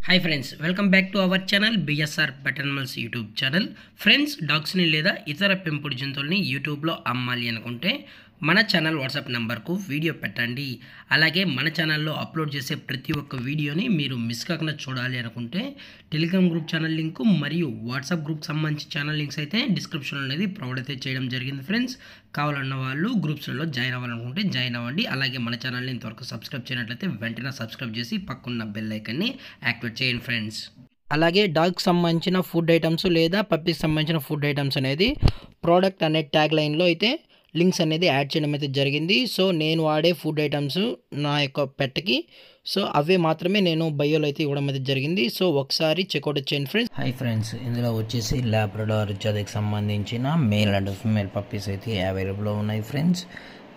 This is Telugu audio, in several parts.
Hi friends, welcome back to our channel BSR pet animals YouTube channel. Friends, డాగ్స్ని లేదా ఇతర పెంపుడు జంతువుల్ని యూట్యూబ్లో అమ్మాలి అనుకుంటే మన ఛానల్ వాట్సాప్ నెంబర్కు వీడియో పెట్టండి. అలాగే మన ఛానల్లో అప్లోడ్ చేసే ప్రతి ఒక్క వీడియోని మీరు మిస్ కాకుండా చూడాలి అనుకుంటే టెలిగ్రామ్ గ్రూప్ ఛానల్ లింకు మరియు వాట్సాప్ గ్రూప్ సంబంధించి ఛానల్ లింక్స్ అయితే డిస్క్రిప్షన్ అనేది ప్రొవైడ్ అయితే చేయడం జరిగింది. ఫ్రెండ్స్, కావాలన్న వాళ్ళు గ్రూప్స్లో జాయిన్ అవ్వాలనుకుంటే జాయిన్ అవ్వండి. అలాగే మన ఛానల్ని ఇంతవరకు సబ్స్క్రైబ్ చేయనట్లయితే వెంటనే సబ్స్క్రైబ్ చేసి పక్కన్న బెల్ ఐకాన్ని యాక్టివేట్ చేయండి ఫ్రెండ్స్. అలాగే డాగ్కి సంబంధించిన ఫుడ్ ఐటమ్స్ లేదా పప్పీకి సంబంధించిన ఫుడ్ ఐటమ్స్ అనేది ప్రోడక్ట్ అనే ట్యాగ్ లైన్లో అయితే లింక్స్ అనేది యాడ్ చేయడం అయితే జరిగింది. సో నేను వాడే ఫుడ్ ఐటమ్స్ నా యొక్క పెట్కి, సో అవే మాత్రమే నేను బయోలో అయితే ఇవ్వడం అయితే జరిగింది. సో ఒకసారి చెక్అవుట్ చేయండి ఫ్రెండ్స్. హాయ్ ఫ్రెండ్స్, ఇందులో వచ్చేసి లాబ్రడార్ జాతికి సంబంధించిన మేల్ అండ్ ఫిమేల్ పప్పీస్ అయితే అవైలబుల్లో ఉన్నాయి ఫ్రెండ్స్.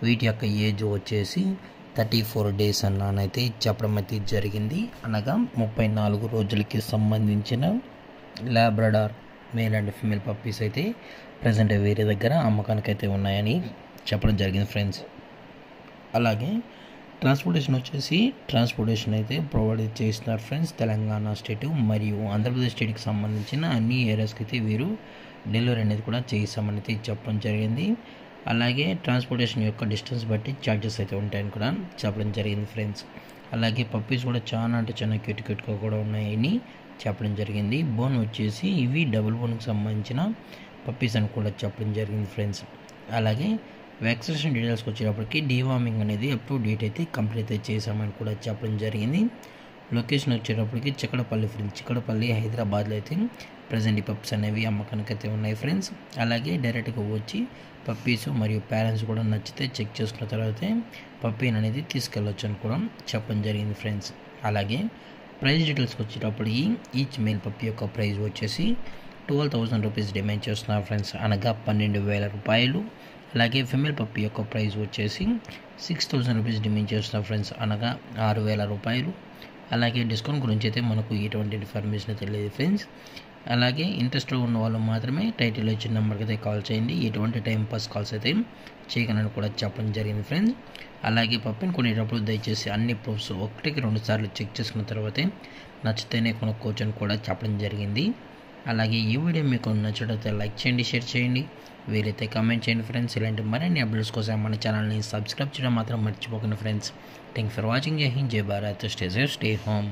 వీటి యొక్క ఏజ్ వచ్చేసి 34 డేస్ అన్నానైతే చెప్పడం అయితే జరిగింది. అనగా 34 రోజులకి సంబంధించిన Labrador male and female puppies అయితే ప్రజెంట్ వేరే దగ్గర అమ్మకానికి అయితే ఉన్నాయని చెప్పడం జరిగింది ఫ్రెండ్స్. అలాగే ట్రాన్స్పోర్టేషన్ అయితే ప్రొవైడ్ చేస్తున్నారు ఫ్రెండ్స్. తెలంగాణ స్టేట్ మరియు ఆంధ్రప్రదేశ్ స్టేట్కి సంబంధించిన అన్ని ఏరియాస్కి అయితే వీరు డెలివరీ అనేది కూడా చేస్తామని అయితే చెప్పడం జరిగింది. అలాగే ట్రాన్స్పోర్టేషన్ యొక్క డిస్టెన్స్ బట్టి ఛార్జెస్ అయితే ఉంటాయని కూడా చెప్పడం జరిగింది ఫ్రెండ్స్. అలాగే పప్పీస్ కూడా చాలా క్యూట్గా కూడా ఉన్నాయని చెప్పడం జరిగింది. బోన్ వచ్చేసి ఇవి డబుల్ బోన్కి సంబంధించిన పప్పీస్ అని కూడా చెప్పడం జరిగింది ఫ్రెండ్స్. అలాగే వ్యాక్సినేషన్ డీటెయిల్స్కి వచ్చేటప్పటికి డీవార్మింగ్ అనేది అప్ టు డేట్ అయితే కంప్లీట్ అయితే చేసామని కూడా చెప్పడం జరిగింది. లొకేషన్ వచ్చేటప్పటికి చిక్కడపల్లి ఫ్రెండ్స్, చిక్కడపల్లి హైదరాబాద్లో అయితే ప్రజెంట్ ఈ పప్పీస్ అనేవి అమ్మకానికి అయితే ఉన్నాయి ఫ్రెండ్స్. అలాగే డైరెక్ట్గా వచ్చి పప్పీస్ మరియు పేరెంట్స్ కూడా నచ్చితే చెక్ చేసుకున్న తర్వాతే పప్పీని అనేది తీసుకెళ్ళొచ్చు అని కూడా చెప్పడం జరిగింది ఫ్రెండ్స్. అలాగే ప్రైస్ డీటెయిల్స్కి వచ్చేటప్పటికి ఈచ్ మేల్ పప్పీ యొక్క ప్రైస్ వచ్చేసి 12,000 రూపీస్ డిమాండ్ చేస్తున్నారు ఫ్రెండ్స్, అనగా 12,000 రూపాయలు. అలాగే ఫిమేల్ పప్పీ యొక్క ప్రైస్ వచ్చేసి 6,000 రూపీస్ డిమాండ్ చేస్తున్నారు ఫ్రెండ్స్, అనగా 6,000 రూపాయలు. అలాగే డిస్కౌంట్ గురించి అయితే మనకు ఎటువంటి ఇన్ఫర్మేషన్ తెలియదు ఫ్రెండ్స్. అలాగే ఇంట్రెస్ట్ ఉన్న వాళ్ళు మాత్రమే టైటిల్లో ఇచ్చిన నెంబర్కి అయితే కాల్ చేయండి. ఎటువంటి టైం పాస్ కాల్స్ అయితే చేయగలని కూడా చెప్పడం జరిగింది ఫ్రెండ్స్. అలాగే పప్పిని కొనేటప్పుడు దయచేసి అన్ని ప్రూఫ్స్ 1-2 సార్లు చెక్ చేసుకున్న తర్వాతే నచ్చితేనే కొనుక్కోవచ్చు అని కూడా చెప్పడం జరిగింది. అలాగే ఈ వీడియో మీకు నచ్చినట్లయితే లైక్ చేయండి, షేర్ చేయండి, వీలైతే కామెంట్ చేయండి ఫ్రెండ్స్. ఇలాంటి మరిన్ని అప్డేట్స్ కోసం మన ఛానల్ని సబ్స్క్రైబ్ చేయడం మాత్రం మర్చిపోకండి ఫ్రెండ్స్. Thank for watching. జై హింద్, జై Bharat, stay safe, stay home.